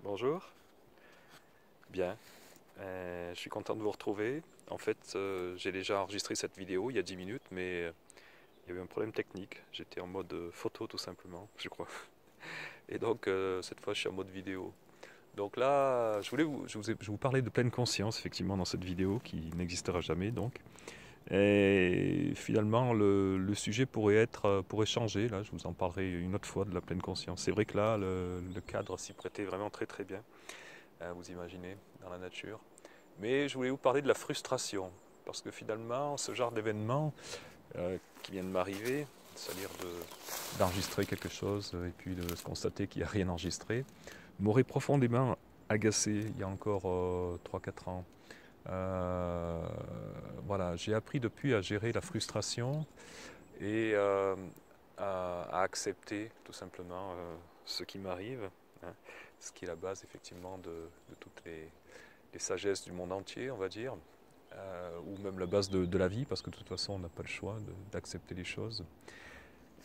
Bonjour, bien, je suis content de vous retrouver. En fait, j'ai déjà enregistré cette vidéo il y a 10 minutes, mais il y avait un problème technique. J'étais en mode photo tout simplement, je crois. Et donc, cette fois, je suis en mode vidéo. Donc là, je vous parlais de pleine conscience, effectivement, dans cette vidéo qui n'existera jamais, donc. Et finalement, le sujet pourrait changer. Là, je vous en parlerai une autre fois de la pleine conscience. C'est vrai que là, le cadre s'y prêtait vraiment très très bien. Vous imaginez, dans la nature. Mais je voulais vous parler de la frustration, parce que finalement, ce genre d'événement qui vient de m'arriver, c'est-à-dire d'enregistrer quelque chose et puis de se constater qu'il n'y a rien enregistré, m'aurait profondément agacé il y a encore 3-4 ans. Euh, voilà, j'ai appris depuis à gérer la frustration et à accepter tout simplement ce qui m'arrive, hein, ce qui est la base effectivement de toutes les sagesses du monde entier, on va dire, ou même la base de la vie, parce que de toute façon on n'a pas le choix d'accepter les choses.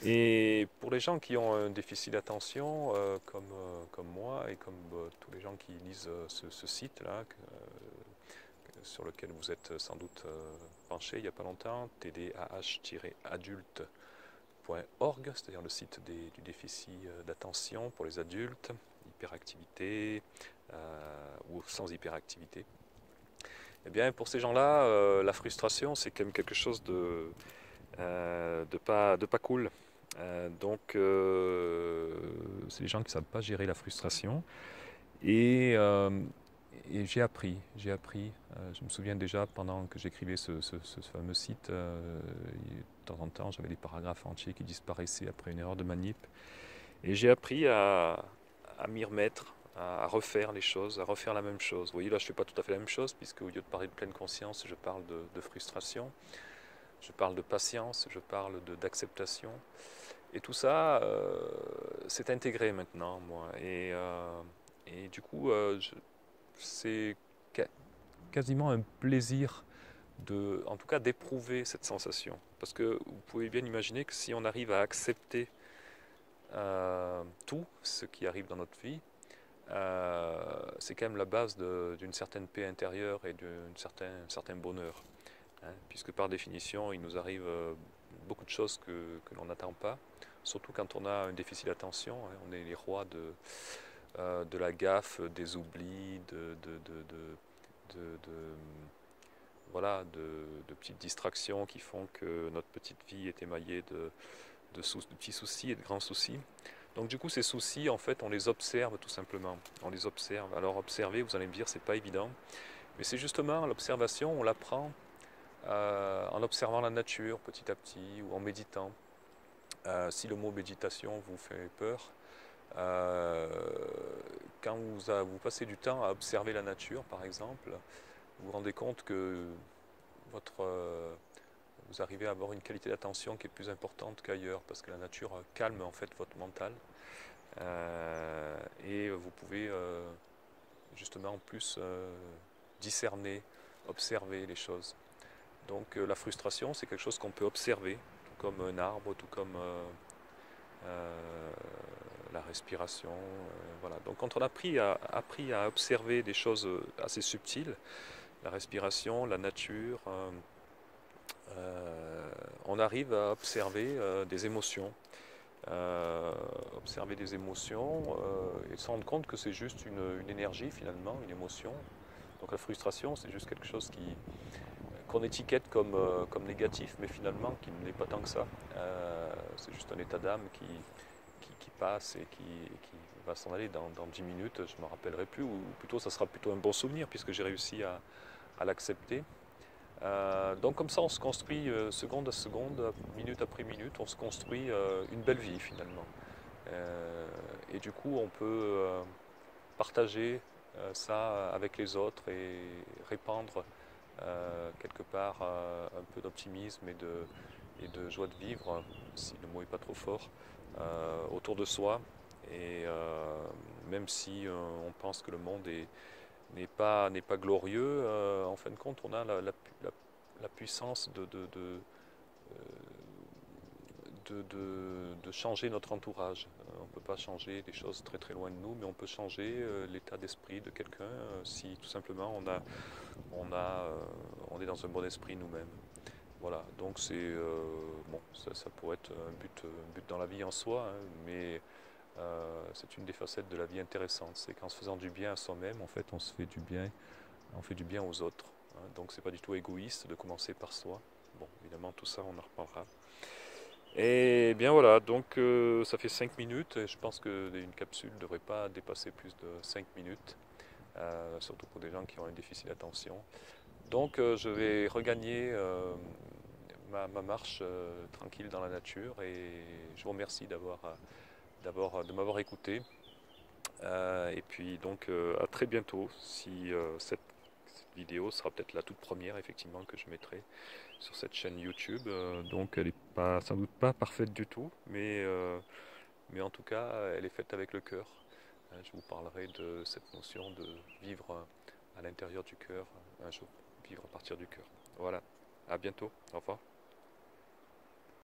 Et pour les gens qui ont un déficit d'attention, comme moi et comme tous les gens qui lisent ce site-là, sur lequel vous êtes sans doute penché il n'y a pas longtemps, tdah-adulte.org, c'est-à-dire le site du déficit d'attention pour les adultes, hyperactivité ou sans hyperactivité. Eh bien, pour ces gens-là, la frustration, c'est quand même quelque chose de pas cool. C'est les gens qui ne savent pas gérer la frustration. Et, euh, et je me souviens déjà pendant que j'écrivais ce fameux site, de temps en temps, j'avais des paragraphes entiers qui disparaissaient après une erreur de manip. Et j'ai appris à m'y remettre, à refaire les choses, à refaire la même chose. Vous voyez, là, je ne fais pas tout à fait la même chose, puisque au lieu de parler de pleine conscience, je parle de frustration, je parle de patience, je parle d'acceptation. Et tout ça, c'est intégré maintenant, moi. Et du coup, c'est quasiment un plaisir en tout cas, d'éprouver cette sensation. Parce que vous pouvez bien imaginer que si on arrive à accepter tout ce qui arrive dans notre vie, c'est quand même la base d'une certaine paix intérieure et d'un certain bonheur. Hein, puisque par définition, il nous arrive beaucoup de choses que l'on n'attend pas, surtout quand on a un déficit d'attention. Hein, on est les rois de la gaffe, des oublis, de voilà, de petites distractions qui font que notre petite vie est émaillée de petits soucis et de grands soucis. Donc du coup, ces soucis, en fait, on les observe tout simplement. On les observe. Alors observer, vous allez me dire, c'est pas évident, mais c'est justement l'observation, on l'apprend en observant la nature petit à petit ou en méditant. Si le mot méditation vous fait peur, euh, quand vous passez du temps à observer la nature, par exemple, vous vous rendez compte que votre, vous arrivez à avoir une qualité d'attention qui est plus importante qu'ailleurs, parce que la nature calme en fait votre mental, et vous pouvez justement en plus discerner, observer les choses. Donc la frustration, c'est quelque chose qu'on peut observer, tout comme un arbre, tout comme la respiration. Voilà. Donc quand on a appris à observer des choses assez subtiles, la respiration, la nature, on arrive à observer des émotions. Observer des émotions et se rendre compte que c'est juste une énergie finalement, une émotion. Donc la frustration, c'est juste quelque chose qu'on étiquette comme négatif, mais finalement qui ne l'est pas tant que ça. C'est juste un état d'âme qui passe et qui va s'en aller dans 10 minutes, je ne me rappellerai plus, ou plutôt ça sera plutôt un bon souvenir puisque j'ai réussi à l'accepter. Donc comme ça on se construit seconde à seconde, minute après minute, on se construit une belle vie finalement. Et du coup on peut partager ça avec les autres et répandre quelque part un peu d'optimisme et de joie de vivre, si le mot n'est pas trop fort, autour de soi. Et même si on pense que le monde n'est pas glorieux, en fin de compte, on a la puissance de changer notre entourage. On ne peut pas changer des choses très très loin de nous, mais on peut changer l'état d'esprit de quelqu'un si tout simplement on est dans un bon esprit nous-mêmes. Voilà, donc bon, ça pourrait être un but dans la vie en soi, hein, mais c'est une des facettes de la vie intéressante. C'est qu'en se faisant du bien à soi-même, en fait, on fait du bien aux autres, hein. Donc c'est pas du tout égoïste de commencer par soi. Bon, évidemment, tout ça, on en reparlera. Et bien voilà, donc ça fait 5 minutes et je pense qu'une capsule ne devrait pas dépasser plus de 5 minutes, surtout pour des gens qui ont un déficit d'attention. Donc je vais regagner ma marche tranquille dans la nature et je vous remercie de m'avoir écouté. Et puis donc à très bientôt si cette vidéo sera peut-être la toute première effectivement que je mettrai sur cette chaîne YouTube. Donc elle n'est pas, sans doute pas parfaite du tout, mais en tout cas elle est faite avec le cœur. Je vous parlerai de cette notion de vivre à l'intérieur du cœur un jour, vivre à partir du cœur. Voilà, à bientôt, au revoir.